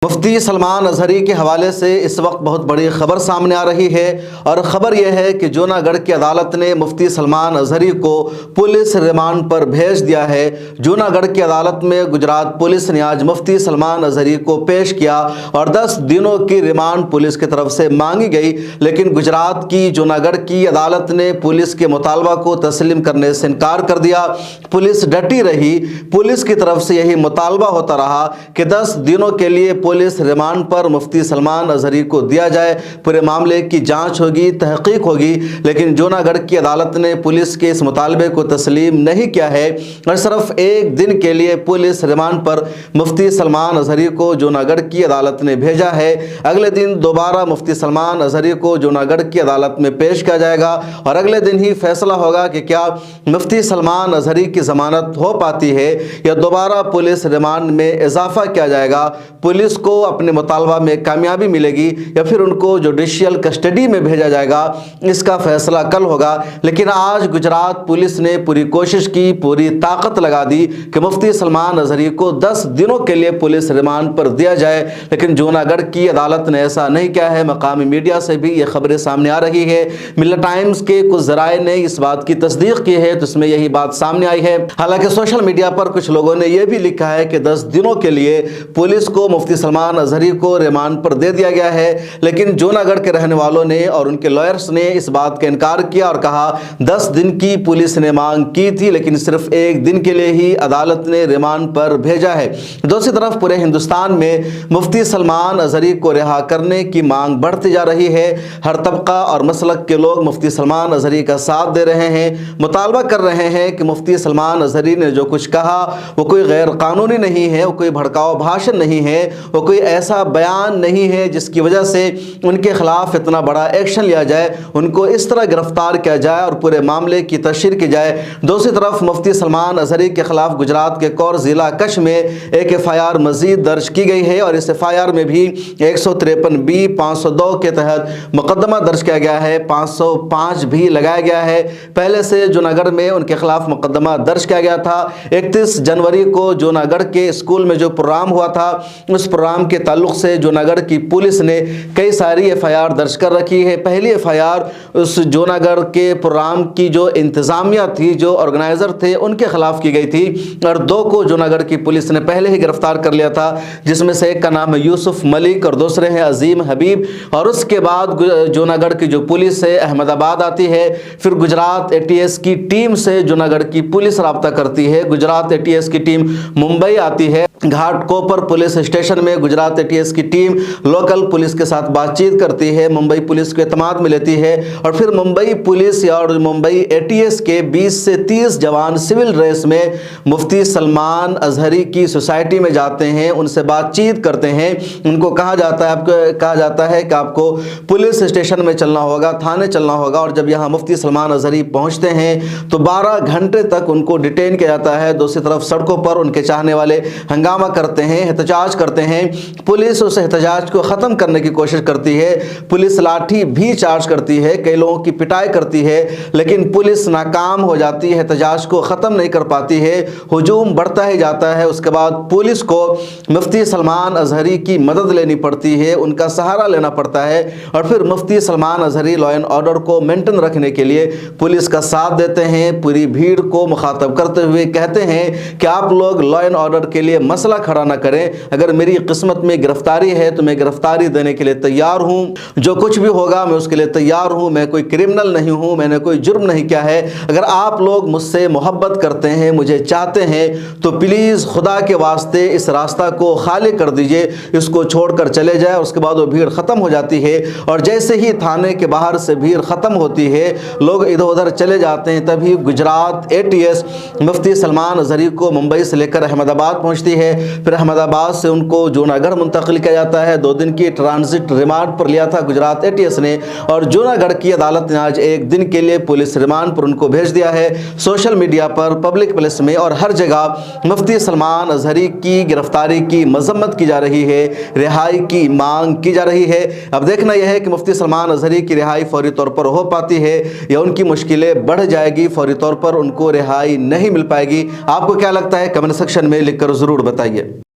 مفتی سلمان اظہری کے حوالے سے اس وقت بہت بڑی خبر سامنے آ رہی ہے، اور خبر یہ ہے کہ جوناگڑھ کی عدالت نے مفتی سلمان اظہری کو پولیس ریمانڈ پر بھیج دیا ہے۔ جوناگڑھ کی عدالت میں گجرات پولیس نے آج مفتی سلمان اظہری کو پیش کیا اور 10 دنوں کی ریمانڈ پولیس کی طرف سے مانگی گئی، لیکن گجرات کی جوناگڑھ کی عدالت نے پولیس کے مطالبہ کو تسلیم کرنے سے انکار کر دیا۔ پولیس ڈٹی رہی، پولیس کی طرف سے یہی مطالبہ ہوتا رہا کہ 10 دنوں کے لیے پولیس ریمانڈ پر مفتی سلمان اظہری کو دیا جائے، پورے معاملے کی جانچ ہوگی، تحقیق ہوگی، لیکن جوناگڑھ کی عدالت نے پولیس کے اس مطالبے کو تسلیم نہیں کیا ہے اور صرف ایک دن کے لیے پولیس ریمانڈ پر مفتی سلمان اظہری کو جوناگڑھ کی عدالت نے بھیجا ہے۔ اگلے دن دوبارہ مفتی سلمان اظہری کو جوناگڑھ کی عدالت میں پیش کیا جائے گا اور اگلے دن ہی فیصلہ ہوگا کہ کیا مفتی سلمان اظہری کی ضمانت ہو پاتی ہے یا دوبارہ پولیس ریمانڈ میں اضافہ کیا جائے گا، پولیس کو اپنے مطالبہ میں کامیابی ملے گی یا پھر ان کو جوڈیشل کسٹڈی میں بھیجا جائے گا، اس کا فیصلہ کل ہوگا۔ لیکن آج گجرات پولیس نے پوری کوشش کی، پوری طاقت لگا دی کہ مفتی سلمان اظہری کو 10 دنوں کے لیے پولیس ریمانڈ پر دیا جائے، لیکن جوناگڑھ کی عدالت نے ایسا نہیں کیا ہے۔ مقامی میڈیا سے بھی یہ خبریں سامنے آ رہی ہے، ملت ٹائمز کے کچھ ذرائع نے اس بات کی تصدیق کی ہے تو اس میں یہی بات سامنے آئی ہے۔ حالانکہ سوشل میڈیا پر کچھ لوگوں نے یہ بھی لکھا ہے کہ 10 دنوں کے لیے پولیس کو مفتی سلمان اظہری کو ریمانڈ پر دے دیا گیا ہے، لیکن جوناگڑھ کے رہنے والوں نے اور ان کے لائرز نے اس بات کا انکار کیا اور کہا 10 دن کی پولیس نے مانگ کی تھی، لیکن صرف ایک دن کے لیے ہی عدالت نے ریمانڈ پر بھیجا ہے۔ دوسری طرف پورے ہندوستان میں مفتی سلمان اظہری کو رہا کرنے کی مانگ بڑھتی جا رہی ہے۔ ہر طبقہ اور مسلک کے لوگ مفتی سلمان اظہری کا ساتھ دے رہے ہیں، مطالبہ کر رہے ہیں کہ مفتی سلمان اظہری نے جو کچھ کہا وہ کوئی غیر قانونی نہیں ہے، وہ کوئی بھڑکاؤ بھاشن نہیں ہے، وہ کوئی ایسا بیان نہیں ہے جس کی وجہ سے ان کے خلاف اتنا بڑا ایکشن لیا جائے، ان کو اس طرح گرفتار کیا جائے اور پورے معاملے کی تشہیر کی جائے۔ دوسری طرف مفتی سلمان اظہری کے خلاف گجرات کے کور ضلع کچھ میں ایک FIR مزید درج کی گئی ہے اور اس FIR میں بھی 153B 502 کے تحت مقدمہ درج کیا گیا ہے، 505 بھی لگایا گیا ہے۔ پہلے سے جوناگڑھ میں ان کے خلاف مقدمہ درج کیا گیا تھا۔ 31 جنوری کو جوناگڑھ کے اسکول میں جو پروگرام ہوا تھا، اس پروگرام کے تعلق سے جوناگڑھ کی پولیس نے کئی ساری FIR درج کر رکھی ہے۔ پہلی FIR اس جوناگڑھ کے پروگرام کی جو انتظامیہ تھی، جو آرگنائزر تھے، ان کے خلاف کی گئی تھی اور 2 کو جوناگڑھ کی پولیس نے پہلے ہی گرفتار کر لیا تھا، جس میں سے ایک کا نام ہے یوسف ملک اور دوسرے ہیں عظیم حبیب۔ اور اس کے بعد جوناگڑھ کی جو پولیس ہے احمد آباد آتی ہے، پھر گجرات ATS کی ٹیم سے جوناگڑھ کی پولیس رابطہ کرتی ہے، گجرات ATS کی ٹیم ممبئی آتی ہے، گھاٹ کوپر پولیس اسٹیشن میں گجرات ATS کی ٹیم لوکل پولیس کے ساتھ بات چیت کرتی ہے، ممبئی پولیس کے اعتماد میں لیتی ہے اور پھر ممبئی پولیس اور ممبئی ATS کے 20 سے 30 جوان سول ڈریس میں مفتی سلمان اظہری کی سوسائٹی میں جاتے ہیں، ان سے بات چیت کرتے ہیں، ان کو کہا جاتا ہے کہ آپ کو پولیس اسٹیشن میں چلنا ہوگا، تھانے چلنا ہوگا، اور جب یہاں مفتی سلمان اظہری پہنچتے ہیں تو 12 گھنٹے تک ان کو ڈیٹین کیا جاتا ہے۔ دوسری طرف سڑکوں پر ان کے چاہنے والے ہنگامہ کرتے ہیں، احتجاج کرتے ہیں، پولیس اس احتجاج کو ختم کرنے کی کوشش کرتی ہے، پولیس لاٹھی بھی چارج کرتی ہے، کئی لوگوں کی پٹائی کرتی ہے، لیکن پولیس ناکام ہو جاتی ہے، احتجاج کو ختم نہیں کر پاتی ہے، ہجوم بڑھتا ہی جاتا ہے۔ اس کے بعد پولیس کو مفتی سلمان اظہری کی مدد لینی پڑتی ہے، ان کا سہارا لینا پڑتا ہے اور پھر Mufti Salman Azhari law and order کو مینٹین رکھنے کے لیے پولیس کا ساتھ دیتے ہیں، پوری بھیڑ کو مخاطب کرتے ہوئے کہتے ہیں کہ آپ لوگ لا اینڈ آرڈر کے لیے مسئلہ کھڑا نہ کریں، اگر میری قسمت میں گرفتاری ہے تو میں گرفتاری دینے کے لیے تیار ہوں، جو کچھ بھی ہوگا میں اس کے لیے تیار ہوں، میں کوئی کرمنل نہیں ہوں، میں نے کوئی جرم نہیں کیا ہے، اگر آپ لوگ مجھ سے محبت کرتے ہیں، مجھے چاہتے ہیں تو پلیز خدا کے واسطے اس راستہ کو خالی کر دیجئے، اس کو چھوڑ کر چلے جائے۔ اس کے بعد وہ بھیڑ ختم ہو جاتی ہے اور جیسے ہی تھانے کے باہر سے بھیڑ ختم ہوتی ہے، لوگ ادھر ادھر چلے جاتے ہیں، تبھی گجرات ATS مفتی سلمان اظہری کو ممبئی سے لے کر احمد آباد پہنچتی ہے، پھر احمد آباد سے ان کو جوناگڑھ منتقل کیا جاتا ہے۔ 2 دن کی ٹرانزٹ ریمانڈ پر لیا تھا گجرات ATS نے اور جوناگڑھ کی عدالت نے آج 1 دن کے لیے پولیس ریمانڈ پر ان کو بھیج دیا ہے۔ سوشل میڈیا پر، پبلک پلیس میں اور ہر جگہ مفتی سلمان اظہری کی گرفتاری کی مذمت کی جا رہی ہے، رہائی کی مانگ کی جا رہی ہے۔ اب دیکھنا یہ ہے کہ مفتی سلمان اظہری کی رہائی فوری طور پر ہو پاتی ہے یا ان کی مشکلیں بڑھ جائے گی، فوری طور پر ان کو رہائی نہیں مل پائے گی۔ آپ کو کیا لگتا ہے؟ کمنٹ سیکشن میں لکھ کر ضرور بتائیے۔